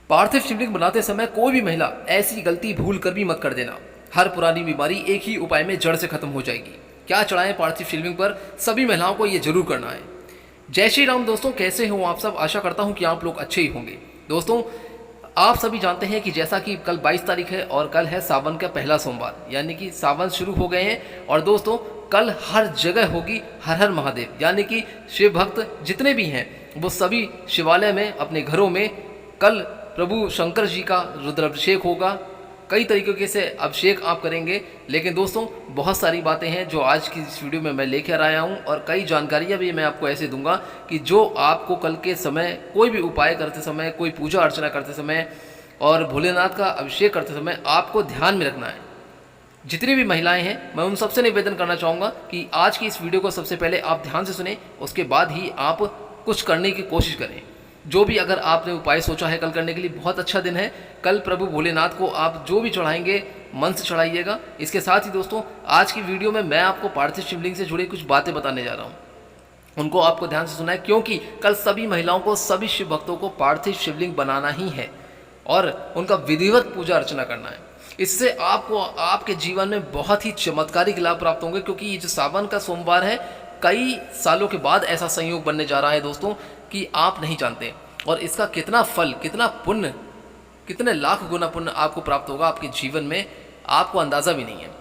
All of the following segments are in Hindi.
पार्थिव शिवलिंग बनाते समय कोई भी महिला ऐसी गलती भूल कर भी मत कर देना। हर पुरानी बीमारी एक ही उपाय में जड़ से खत्म हो जाएगी। क्या चढ़ाएं पार्थिव शिवलिंग पर, सभी महिलाओं को ये जरूर करना है। जय श्री राम दोस्तों, कैसे हो आप सब। आशा करता हूँ कि आप लोग अच्छे ही होंगे। दोस्तों, आप सभी जानते हैं कि जैसा कि कल 22 तारीख है और कल है सावन का पहला सोमवार, यानी कि सावन शुरू हो गए हैं। और दोस्तों, कल हर जगह होगी हर हर महादेव, यानी कि शिव भक्त जितने भी हैं वो सभी शिवालय में अपने घरों में कल प्रभु शंकर जी का रुद्राभिषेक होगा। कई तरीके से अभिषेक आप करेंगे। लेकिन दोस्तों, बहुत सारी बातें हैं जो आज की इस वीडियो में मैं लेकर आया हूं और कई जानकारियां भी मैं आपको ऐसे दूंगा कि जो आपको कल के समय कोई भी उपाय करते समय, कोई पूजा अर्चना करते समय और भोलेनाथ का अभिषेक करते समय आपको ध्यान में रखना है। जितनी भी महिलाएं हैं, मैं उन सबसे निवेदन करना चाहूँगा कि आज की इस वीडियो को सबसे पहले आप ध्यान से सुने, उसके बाद ही आप कुछ करने की कोशिश करें। जो भी अगर आपने उपाय सोचा है कल करने के लिए, बहुत अच्छा दिन है। कल प्रभु भोलेनाथ को आप जो भी चढ़ाएंगे मन से चढ़ाइएगा। इसके साथ ही दोस्तों, आज की वीडियो में मैं आपको पार्थिव शिवलिंग से जुड़ी कुछ बातें बताने जा रहा हूँ, उनको आपको ध्यान से सुना है, क्योंकि कल सभी महिलाओं को, सभी शिव भक्तों को पार्थिव शिवलिंग बनाना ही है और उनका विधिवत पूजा अर्चना करना है। इससे आपको आपके जीवन में बहुत ही चमत्कारिक लाभ प्राप्त होंगे, क्योंकि ये जो सावन का सोमवार है, कई सालों के बाद ऐसा संयोग बनने जा रहा है दोस्तों कि आप नहीं जानते। और इसका कितना फल, कितना पुण्य, कितने लाख गुना पुण्य आपको प्राप्त होगा आपके जीवन में, आपको अंदाज़ा भी नहीं है।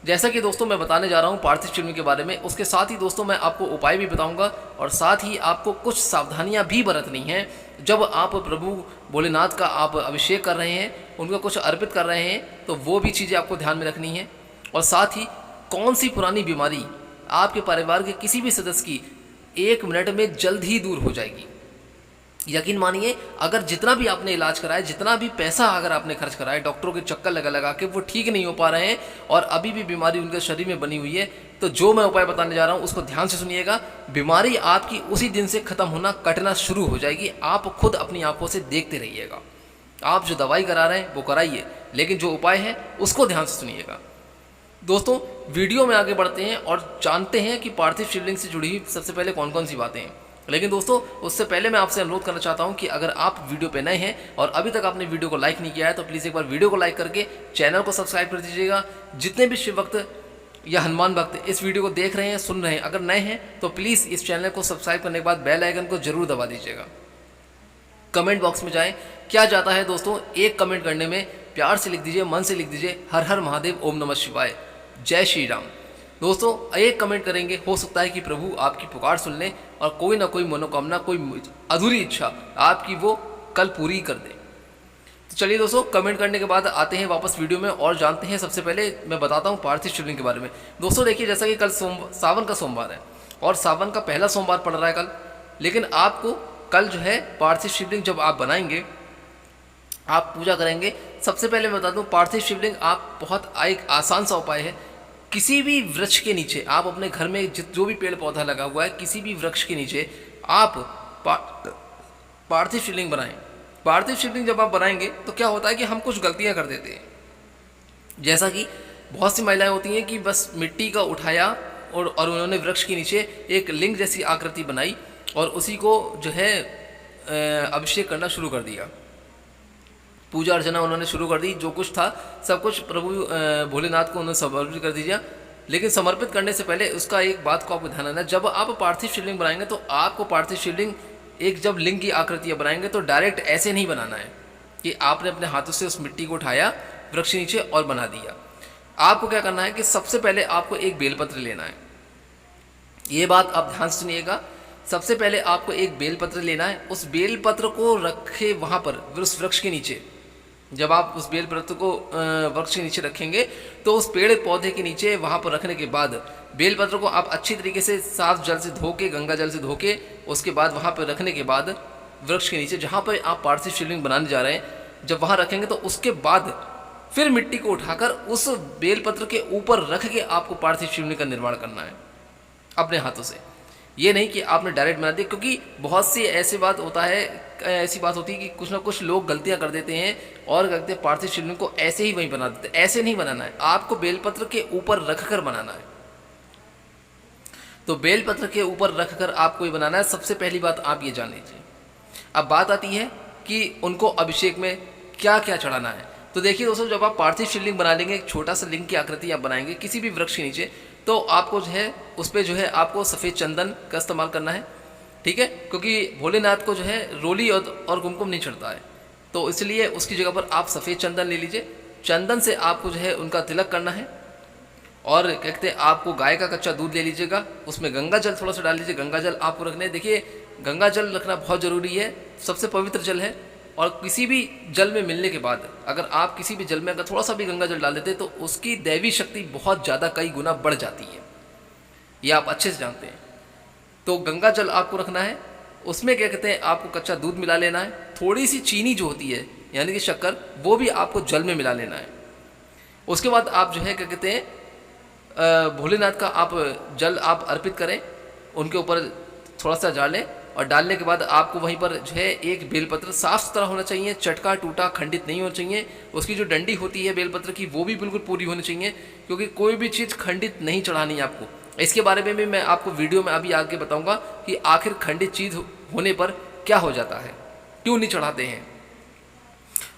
जैसा कि दोस्तों मैं बताने जा रहा हूँ पार्थिव शिवलिंग के बारे में, उसके साथ ही दोस्तों मैं आपको उपाय भी बताऊंगा और साथ ही आपको कुछ सावधानियां भी बरतनी हैं। जब आप प्रभु भोलेनाथ का आप अभिषेक कर रहे हैं, उनको कुछ अर्पित कर रहे हैं, तो वो भी चीज़ें आपको ध्यान में रखनी है। और साथ ही कौन सी पुरानी बीमारी आपके परिवार के किसी भी सदस्य की 1 मिनट में जल्द ही दूर हो जाएगी। यकीन मानिए, अगर जितना भी आपने इलाज कराया, जितना भी पैसा अगर आपने खर्च कराया, डॉक्टरों के चक्कर लगा लगा के वो ठीक नहीं हो पा रहे हैं और अभी भी बीमारी उनके शरीर में बनी हुई है, तो जो मैं उपाय बताने जा रहा हूँ उसको ध्यान से सुनिएगा। बीमारी आपकी उसी दिन से खत्म होना, कटना शुरू हो जाएगी। आप खुद अपनी आंखों से देखते रहिएगा। आप जो दवाई करा रहे हैं वो कराइए, लेकिन जो उपाय है उसको ध्यान से सुनिएगा। दोस्तों, वीडियो में आगे बढ़ते हैं और जानते हैं कि पार्थिव शिवलिंग से जुड़ी हुई सबसे पहले कौन कौन सी बातें हैं। लेकिन दोस्तों, उससे पहले मैं आपसे अनुरोध करना चाहता हूं कि अगर आप वीडियो पे नए हैं और अभी तक आपने वीडियो को लाइक नहीं किया है, तो प्लीज़ एक बार वीडियो को लाइक करके चैनल को सब्सक्राइब कर दीजिएगा। जितने भी शिव भक्त या हनुमान भक्त इस वीडियो को देख रहे हैं, सुन रहे हैं, अगर नए हैं तो प्लीज़ इस चैनल को सब्सक्राइब करने के बाद बेल आइकन को जरूर दबा दीजिएगा। कमेंट बॉक्स में जाएं, क्या जाता है दोस्तों, एक कमेंट करने में प्यार से लिख दीजिए, मन से लिख दीजिए, हर हर महादेव, ओम नमः शिवाय, जय श्री राम। दोस्तों, एक कमेंट करेंगे, हो सकता है कि प्रभु आपकी पुकार सुन लें और कोई ना कोई मनोकामना, कोई अधूरी इच्छा आपकी वो कल पूरी कर दे। तो चलिए दोस्तों, कमेंट करने के बाद आते हैं वापस वीडियो में और जानते हैं। सबसे पहले मैं बताता हूँ पार्थिव शिवलिंग के बारे में। दोस्तों देखिए, जैसा कि कल सावन का सोमवार है और सावन का पहला सोमवार पड़ रहा है कल, लेकिन आपको कल जो है पार्थिव शिवलिंग जब आप बनाएंगे, आप पूजा करेंगे, सबसे पहले मैं बता दूं, पार्थिव शिवलिंग आप बहुत एक आसान सा उपाय है। किसी भी वृक्ष के नीचे, आप अपने घर में जो भी पेड़ पौधा लगा हुआ है, किसी भी वृक्ष के नीचे आप पार्थिव शिवलिंग बनाएं। पार्थिव शिवलिंग जब आप बनाएंगे तो क्या होता है कि हम कुछ गलतियां कर देते हैं। जैसा कि बहुत सी महिलाएं होती हैं कि बस मिट्टी का उठाया और उन्होंने वृक्ष के नीचे एक लिंग जैसी आकृति बनाई और उसी को जो है अभिषेक करना शुरू कर दिया, पूजा अर्चना उन्होंने शुरू कर दी। जो कुछ था सब कुछ प्रभु भोलेनाथ को उन्होंने समर्पित कर दिया। लेकिन समर्पित करने से पहले उसका एक बात को आपको ध्यान रखना है, जब आप पार्थिव शिवलिंग बनाएंगे तो आपको पार्थिव शिवलिंग एक जब लिंग की आकृतियाँ बनाएंगे तो डायरेक्ट ऐसे नहीं बनाना है कि आपने अपने हाथों से उस मिट्टी को उठाया वृक्ष के नीचे और बना दिया। आपको क्या करना है कि सबसे पहले आपको एक बेलपत्र लेना है। ये बात आप ध्यान से सुनिएगा। सबसे पहले आपको एक बेलपत्र लेना है, उस बेलपत्र को रखे वहाँ पर उस वृक्ष के नीचे। जब आप उस बेलपत्र को वृक्ष के नीचे रखेंगे तो उस पेड़ पौधे के नीचे वहाँ पर रखने के बाद बेलपत्र को आप अच्छी तरीके से साफ जल से धो के, गंगा जल से धो के, उसके बाद वहाँ पर रखने के बाद वृक्ष के नीचे जहाँ पर आप पार्थिव शिवलिंग बनाने जा रहे हैं, जब वहाँ रखेंगे तो उसके बाद फिर मिट्टी को उठाकर उस बेलपत्र के ऊपर रख के आपको पार्थिव शिवलिंग का निर्माण करना है अपने हाथों से। ये नहीं कि आपने डायरेक्ट बना दिया, क्योंकि बहुत सी ऐसी बात होती है कि कुछ ना कुछ लोग गलतियां कर देते हैं और कहते हैं पार्थिव शिवलिंग को ऐसे ही वहीं बना देते हैं। ऐसे नहीं बनाना है, आपको बेलपत्र के ऊपर रखकर बनाना है। तो बेलपत्र के ऊपर रखकर आपको ये बनाना है। सबसे पहली बात आप ये जान लीजिए। अब बात आती है कि उनको अभिषेक में क्या क्या चढ़ाना है। तो देखिए दोस्तों, जब आप पार्थिव शिवलिंग बना लेंगे, एक छोटा सा लिंग की आकृति आप बनाएंगे किसी भी वृक्ष के नीचे, तो आपको जो है उस पर जो है आपको सफ़ेद चंदन का इस्तेमाल करना है, ठीक है, क्योंकि भोलेनाथ को जो है रोली और कुमकुम नहीं चढ़ता है, तो इसलिए उसकी जगह पर आप सफ़ेद चंदन ले लीजिए। चंदन से आपको जो है उनका तिलक करना है, और कहते हैं आपको गाय का कच्चा दूध ले लीजिएगा, उसमें गंगा जल थोड़ा सा डाल लीजिए। गंगा जल आपको रखने, देखिए गंगा जल रखना बहुत ज़रूरी है, सबसे पवित्र जल है। और किसी भी जल में मिलने के बाद अगर आप किसी भी जल में अगर थोड़ा सा भी गंगा जल डाल देते तो उसकी दैवी शक्ति बहुत ज़्यादा कई गुना बढ़ जाती है, ये आप अच्छे से जानते हैं। तो गंगा जल आपको रखना है, उसमें क्या कहते हैं आपको कच्चा दूध मिला लेना है, थोड़ी सी चीनी जो होती है यानी कि शक्कर, वो भी आपको जल में मिला लेना है। उसके बाद आप जो है क्या कहते हैं भोलेनाथ का आप जल आप अर्पित करें, उनके ऊपर थोड़ा सा डालें, और डालने के बाद आपको वहीं पर जो है एक बेलपत्र साफ़ सुथरा होना चाहिए, चटका टूटा खंडित नहीं होना चाहिए। उसकी जो डंडी होती है बेलपत्र की वो भी बिल्कुल पूरी होनी चाहिए, क्योंकि कोई भी चीज़ खंडित नहीं चढ़ानी है आपको। इसके बारे में भी मैं आपको वीडियो में अभी आगे बताऊंगा कि आखिर खंडित चीज़ होने पर क्या हो जाता है, क्यों नहीं चढ़ाते हैं,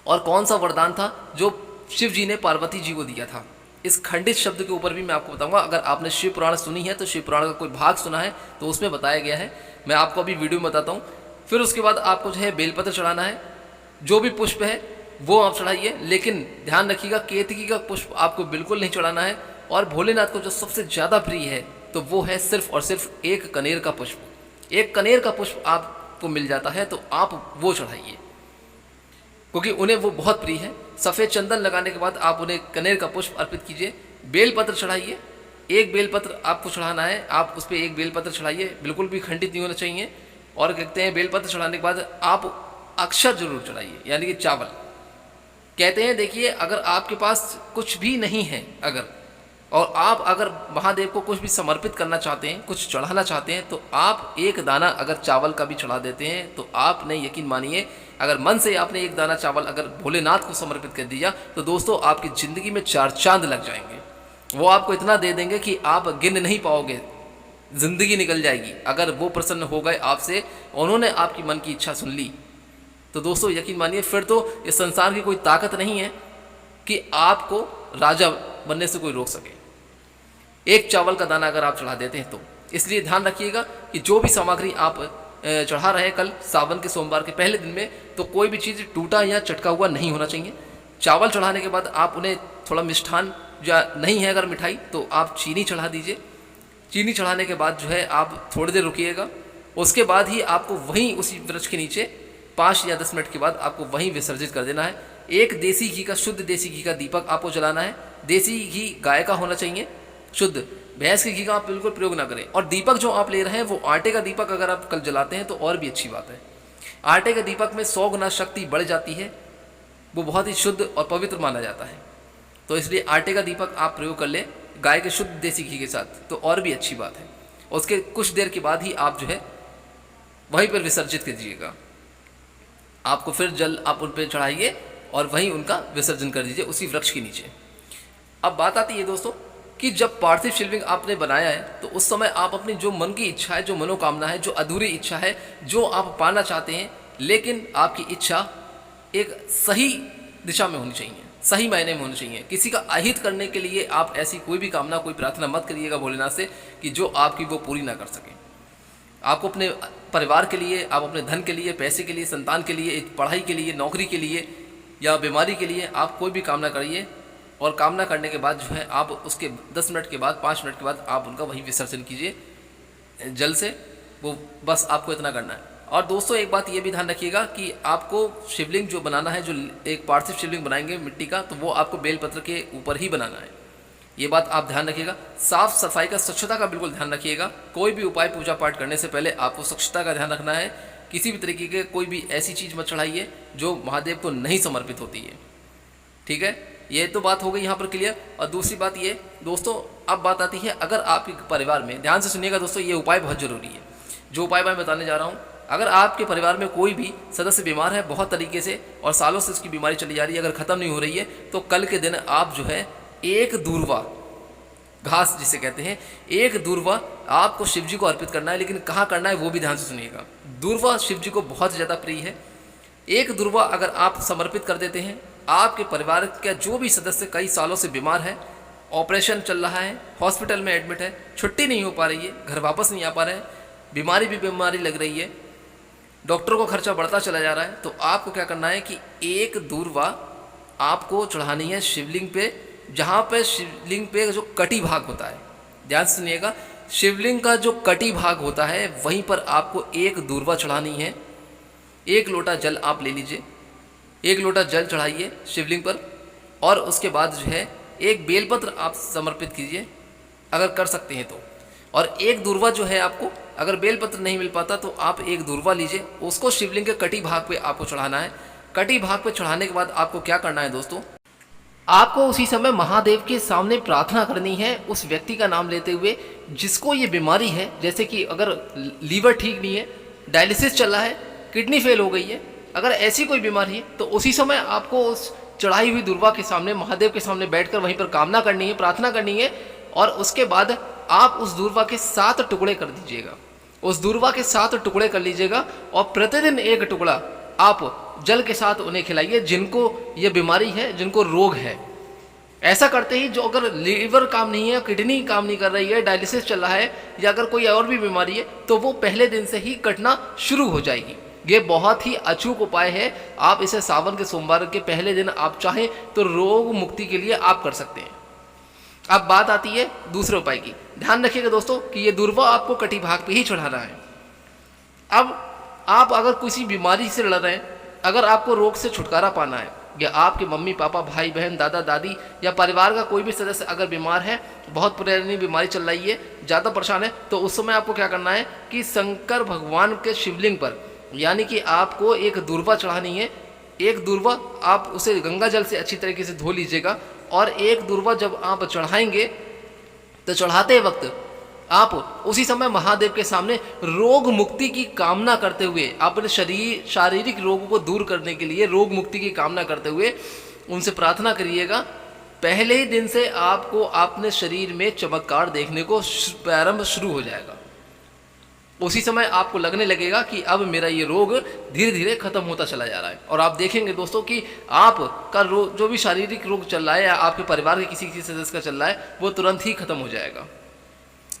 और कौन सा वरदान था जो शिव जी ने पार्वती जी को दिया था। इस खंडित शब्द के ऊपर भी मैं आपको बताऊंगा। अगर आपने शिव पुराण सुनी है तो शिव पुराण का कोई भाग सुना है तो उसमें बताया गया है, मैं आपको अभी वीडियो में बताता हूँ। फिर उसके बाद आपको जो है बेलपत्र चढ़ाना है, जो भी पुष्प है वो आप चढ़ाइए, लेकिन ध्यान रखिएगा केतकी का पुष्प आपको बिल्कुल नहीं चढ़ाना है। और भोलेनाथ को जो सबसे ज़्यादा प्रिय है तो वो है सिर्फ और सिर्फ एक कनेर का पुष्प। एक कनेर का पुष्प आपको मिल जाता है तो आप वो चढ़ाइए, क्योंकि उन्हें वो बहुत प्रिय है। सफ़ेद चंदन लगाने के बाद आप उन्हें कनेर का पुष्प अर्पित कीजिए। बेलपत्र चढ़ाइए, एक बेलपत्र आपको चढ़ाना है, आप उस पर एक बेलपत्र चढ़ाइए, बिल्कुल भी खंडित नहीं होना चाहिए। और कहते हैं बेलपत्र चढ़ाने के बाद आप अक्षर जरूर चढ़ाइए, यानी कि चावल। कहते हैं देखिए, अगर आपके पास कुछ भी नहीं है अगर, और आप अगर महादेव को कुछ भी समर्पित करना चाहते हैं, कुछ चढ़ाना चाहते हैं, तो आप एक दाना अगर चावल का भी चढ़ा देते हैं तो आपने यकीन मानिए, अगर मन से आपने एक दाना चावल अगर भोलेनाथ को समर्पित कर दिया तो दोस्तों आपकी ज़िंदगी में 4 चांद लग जाएंगे। वो आपको इतना दे देंगे कि आप गिन नहीं पाओगे, ज़िंदगी निकल जाएगी। अगर वो प्रसन्न हो गए आपसे, उन्होंने आपकी मन की इच्छा सुन ली, तो दोस्तों यकीन मानिए फिर तो इस संसार की कोई ताकत नहीं है कि आपको राजा बनने से कोई रोक सके। एक चावल का दाना अगर आप चढ़ा देते हैं तो इसलिए ध्यान रखिएगा कि जो भी सामग्री आप चढ़ा रहे हैं कल सावन के सोमवार के पहले दिन में, तो कोई भी चीज़ टूटा या चटका हुआ नहीं होना चाहिए। चावल चढ़ाने के बाद आप उन्हें थोड़ा मिष्ठान, या नहीं है अगर मिठाई तो आप चीनी चढ़ा दीजिए। चीनी चढ़ाने के बाद जो है आप थोड़ी देर रुकिएगा, उसके बाद ही आपको वहीं उसी वृक्ष के नीचे 5 या 10 मिनट के बाद आपको वहीं विसर्जित कर देना है। एक देसी घी का, शुद्ध देसी घी का दीपक आपको जलाना है। देसी घी गाय का होना चाहिए, शुद्ध, भैंस के घी का आप बिल्कुल प्रयोग ना करें। और दीपक जो आप ले रहे हैं वो आटे का दीपक अगर आप कल जलाते हैं तो और भी अच्छी बात है। आटे के दीपक में 100 गुना शक्ति बढ़ जाती है, वो बहुत ही शुद्ध और पवित्र माना जाता है, तो इसलिए आटे का दीपक आप प्रयोग कर लें गाय के शुद्ध देसी घी के साथ, तो और भी अच्छी बात है। उसके कुछ देर के बाद ही आप जो है वहीं पर विसर्जित कीजिएगा। आपको फिर जल आप उन पर चढ़ाइए और वहीं उनका विसर्जन कर दीजिए उसी वृक्ष के नीचे। अब बात आती है दोस्तों कि जब पार्थिव शिवलिंग आपने बनाया है तो उस समय आप अपनी जो मन की इच्छा है, जो मनोकामना है, जो अधूरी इच्छा है, जो आप पाना चाहते हैं, लेकिन आपकी इच्छा एक सही दिशा में होनी चाहिए, सही मायने में होनी चाहिए। किसी का अहित करने के लिए आप ऐसी कोई भी कामना, कोई प्रार्थना मत करिएगा भोलेनाथ से कि जो आपकी वो पूरी ना कर सके। आपको अपने परिवार के लिए, आप अपने धन के लिए, पैसे के लिए, संतान के लिए, पढ़ाई के लिए, नौकरी के लिए या बीमारी के लिए आप कोई भी कामना करिए, और कामना करने के बाद जो है आप उसके 10 मिनट के बाद, 5 मिनट के बाद आप उनका वही विसर्जन कीजिए जल से। वो बस आपको इतना करना है। और दोस्तों एक बात ये भी ध्यान रखिएगा कि आपको शिवलिंग जो बनाना है, जो एक पार्थिव शिवलिंग बनाएंगे मिट्टी का, तो वो आपको बेलपत्र के ऊपर ही बनाना है। ये बात आप ध्यान रखिएगा। साफ सफाई का, स्वच्छता का बिल्कुल ध्यान रखिएगा। कोई भी उपाय पूजा पाठ करने से पहले आपको स्वच्छता का ध्यान रखना है। किसी भी तरीके के कोई भी ऐसी चीज़ मत चढ़ाइए जो महादेव को नहीं समर्पित होती है, ठीक है। ये तो बात हो गई यहाँ पर क्लियर। और दूसरी बात ये दोस्तों, अब बात आती है, अगर आपके परिवार में, ध्यान से सुनिएगा दोस्तों, ये उपाय बहुत ज़रूरी है जो उपाय मैं बताने जा रहा हूँ। अगर आपके परिवार में कोई भी सदस्य बीमार है बहुत तरीके से और सालों से उसकी बीमारी चली जा रही है, अगर ख़त्म नहीं हो रही है, तो कल के दिन आप जो है एक दूर्वा घास जिसे कहते हैं, एक दूर्वा आपको शिव जी को अर्पित करना है। लेकिन कहाँ करना है वो भी ध्यान से सुनिएगा। दूर्वा शिव जी को बहुत ज़्यादा प्रिय है, एक दूर्वा अगर आप समर्पित कर देते हैं, आपके परिवार का जो भी सदस्य कई सालों से बीमार है, ऑपरेशन चल रहा है, हॉस्पिटल में एडमिट है, छुट्टी नहीं हो पा रही है, घर वापस नहीं आ पा रहे हैं, बीमारी भी बीमारी लग रही है, डॉक्टरों का खर्चा बढ़ता चला जा रहा है, तो आपको क्या करना है कि एक दूर्वा आपको चढ़ानी है शिवलिंग पे, जहाँ पे शिवलिंग पे जो कटी भाग होता है, ध्यान से सुनिएगा, शिवलिंग का जो कटी भाग होता है वहीं पर आपको एक दूर्वा चढ़ानी है। एक लोटा जल आप ले लीजिए, एक लोटा जल चढ़ाइए शिवलिंग पर, और उसके बाद जो है एक बेलपत्र आप समर्पित कीजिए अगर कर सकते हैं तो। और एक दूर्वा जो है आपको, अगर बेलपत्र नहीं मिल पाता तो आप एक दूर्वा लीजिए, उसको शिवलिंग के कटी भाग पे आपको चढ़ाना है। कटी भाग पे चढ़ाने के बाद आपको क्या करना है दोस्तों, आपको उसी समय महादेव के सामने प्रार्थना करनी है, उस व्यक्ति का नाम लेते हुए जिसको ये बीमारी है, जैसे कि अगर लीवर ठीक नहीं है, डायलिसिस चल रहा है, किडनी फेल हो गई है, अगर ऐसी कोई बीमारी है तो उसी समय आपको उस चढ़ाई हुई दूर्वा के सामने, महादेव के सामने बैठकर वहीं पर कामना करनी है, प्रार्थना करनी है, और उसके बाद आप उस दूर्वा के 7 टुकड़े कर दीजिएगा, उस दूर्वा के 7 टुकड़े कर लीजिएगा, और प्रतिदिन एक टुकड़ा आप जल के साथ उन्हें खिलाइए जिनको ये बीमारी है, जिनको रोग है। ऐसा करते ही जो अगर लीवर काम नहीं है, किडनी काम नहीं कर रही है, डायलिसिस चल रहा है, या अगर कोई और भी बीमारी है, तो वो पहले दिन से ही कटना शुरू हो जाएगी। ये बहुत ही अचूक उपाय है, आप इसे सावन के सोमवार के पहले दिन आप चाहें तो रोग मुक्ति के लिए आप कर सकते हैं। अब बात आती है दूसरे उपाय की। ध्यान रखिएगा दोस्तों कि ये दूर्वा आपको कटी भाग पे ही चढ़ाना है। अब आप अगर किसी बीमारी से लड़ रहे हैं, अगर आपको रोग से छुटकारा पाना है, या आपके मम्मी पापा, भाई बहन, दादा दादी या परिवार का कोई भी सदस्य अगर बीमार है, बहुत पुरानी बीमारी चल रही है, ज़्यादा परेशान है, तो उस समय आपको क्या करना है कि शंकर भगवान के शिवलिंग पर, यानी कि आपको एक दूर्वा चढ़ानी है। एक दूर्वा आप उसे गंगा जल से अच्छी तरीके से धो लीजिएगा, और एक दूर्वा जब आप चढ़ाएंगे तो चढ़ाते वक्त आप उसी समय महादेव के सामने रोग मुक्ति की कामना करते हुए, अपने शारीरिक रोगों को दूर करने के लिए रोग मुक्ति की कामना करते हुए उनसे प्रार्थना करिएगा। पहले ही दिन से आपको अपने शरीर में चमत्कार देखने को प्रारंभ शुरू हो जाएगा। उसी समय आपको लगने लगेगा कि अब मेरा ये रोग धीरे धीरे खत्म होता चला जा रहा है, और आप देखेंगे दोस्तों कि आपका जो भी शारीरिक रोग चल रहा है या आपके परिवार के किसी सदस्य का चल रहा है, वो तुरंत ही खत्म हो जाएगा।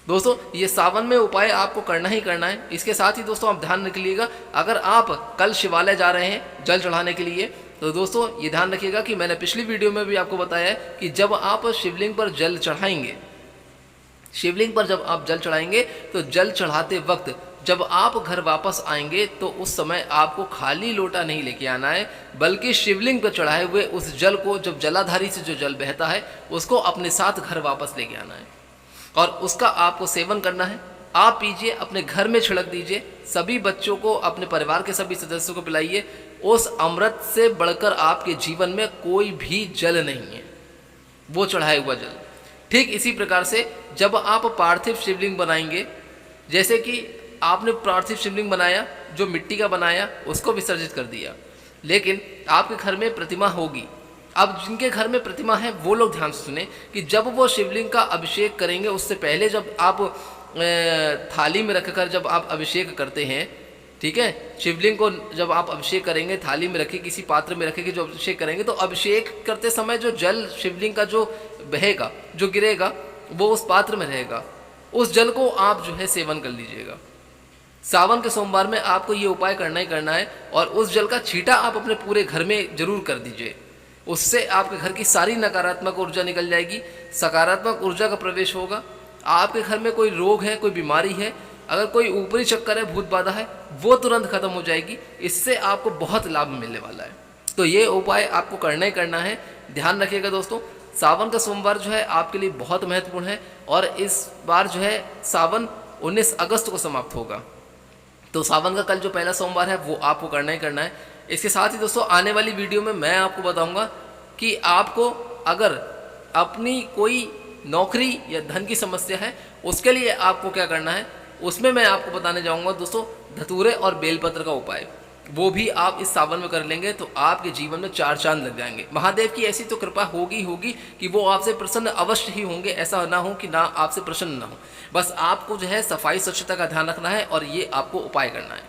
दोस्तों ये सावन में उपाय आपको करना ही करना है। इसके साथ ही दोस्तों आप ध्यान रख लीजिएगा, अगर आप कल शिवालय जा रहे हैं जल चढ़ाने के लिए, तो दोस्तों ये ध्यान रखिएगा कि मैंने पिछली वीडियो में भी आपको बताया है कि जब आप शिवलिंग पर जल चढ़ाएंगे, शिवलिंग पर जब आप जल चढ़ाएंगे तो जल चढ़ाते वक्त जब आप घर वापस आएंगे तो उस समय आपको खाली लोटा नहीं लेके आना है, बल्कि शिवलिंग पर चढ़ाए हुए उस जल को, जब जलाधारी से जो जल बहता है, उसको अपने साथ घर वापस लेके आना है, और उसका आपको सेवन करना है। आप पीजिए, अपने घर में छिड़क दीजिए, सभी बच्चों को, अपने परिवार के सभी सदस्यों को पिलाइए। उस अमृत से बढ़कर आपके जीवन में कोई भी जल नहीं है, वो चढ़ाया हुआ जल। ठीक इसी प्रकार से जब आप पार्थिव शिवलिंग बनाएंगे, जैसे कि आपने पार्थिव शिवलिंग बनाया, जो मिट्टी का बनाया उसको विसर्जित कर दिया, लेकिन आपके घर में प्रतिमा होगी। अब जिनके घर में प्रतिमा है वो लोग ध्यान से सुने कि जब वो शिवलिंग का अभिषेक करेंगे, उससे पहले जब आप थाली में रखकर जब आप अभिषेक करते हैं, ठीक है, शिवलिंग को जब आप अभिषेक करेंगे, थाली में रखे, किसी पात्र में रखे कि जो अभिषेक करेंगे, तो अभिषेक करते समय जो जल शिवलिंग का जो बहेगा, जो गिरेगा, वो उस पात्र में रहेगा। उस जल को आप जो है सेवन कर लीजिएगा। सावन के सोमवार में आपको ये उपाय करना ही करना है, और उस जल का छींटा आप अपने पूरे घर में जरूर कर दीजिए। उससे आपके घर की सारी नकारात्मक ऊर्जा निकल जाएगी, सकारात्मक ऊर्जा का प्रवेश होगा। आपके घर में कोई रोग है, कोई बीमारी है, अगर कोई ऊपरी चक्कर है, भूत बाधा है, वो तुरंत खत्म हो जाएगी। इससे आपको बहुत लाभ मिलने वाला है। तो ये उपाय आपको करना ही करना है। ध्यान रखिएगा दोस्तों, सावन का सोमवार जो है आपके लिए बहुत महत्वपूर्ण है, और इस बार जो है सावन 19 अगस्त को समाप्त होगा। तो सावन का कल जो पहला सोमवार है वो आपको करना ही करना है। इसके साथ ही दोस्तों आने वाली वीडियो में मैं आपको बताऊंगा कि आपको अगर अपनी कोई नौकरी या धन की समस्या है, उसके लिए आपको क्या करना है, उसमें मैं आपको बताने जाऊंगा दोस्तों धतूरे और बेलपत्र का उपाय। वो भी आप इस सावन में कर लेंगे तो आपके जीवन में 4 चांद लग जाएंगे। महादेव की ऐसी तो कृपा होगी कि वो आपसे प्रसन्न अवश्य ही होंगे। ऐसा ना हो कि ना आपसे प्रसन्न ना हो। बस आपको जो है सफाई स्वच्छता का ध्यान रखना है, और ये आपको उपाय करना है।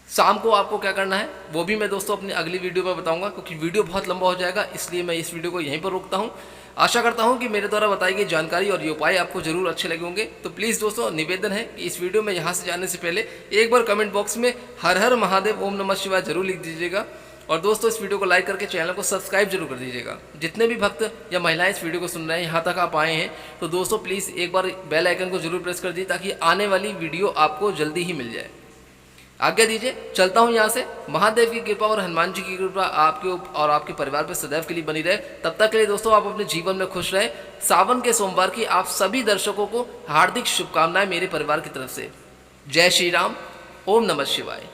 शाम को आपको क्या करना है वो भी मैं दोस्तों अपनी अगली वीडियो में बताऊंगा, क्योंकि वीडियो बहुत लंबा हो जाएगा, इसलिए मैं इस वीडियो को यहीं पर रोकता हूं। आशा करता हूं कि मेरे द्वारा बताई गई जानकारी और ये उपाय आपको जरूर अच्छे लगे होंगे। तो प्लीज़ दोस्तों निवेदन है कि इस वीडियो में यहाँ से जाने से पहले एक बार कमेंट बॉक्स में हर हर महादेव ओम नमः शिवाय जरूर लिख दीजिएगा। और दोस्तों इस वीडियो को लाइक करके चैनल को सब्सक्राइब जरूर कर दीजिएगा। जितने भी भक्त या महिलाएं इस वीडियो को सुन रहे हैं, यहाँ तक आप आए हैं, तो दोस्तों प्लीज़ एक बार बेल आइकन को जरूर प्रेस कर दीजिए ताकि आने वाली वीडियो आपको जल्दी ही मिल जाए। आज्ञा दीजिए, चलता हूँ यहाँ से। महादेव की कृपा और हनुमान जी की कृपा आपके और आपके परिवार पर सदैव के लिए बनी रहे। तब तक के लिए दोस्तों आप अपने जीवन में खुश रहे। सावन के सोमवार की आप सभी दर्शकों को हार्दिक शुभकामनाएं मेरे परिवार की तरफ से। जय श्री राम, ओम नमः शिवाय।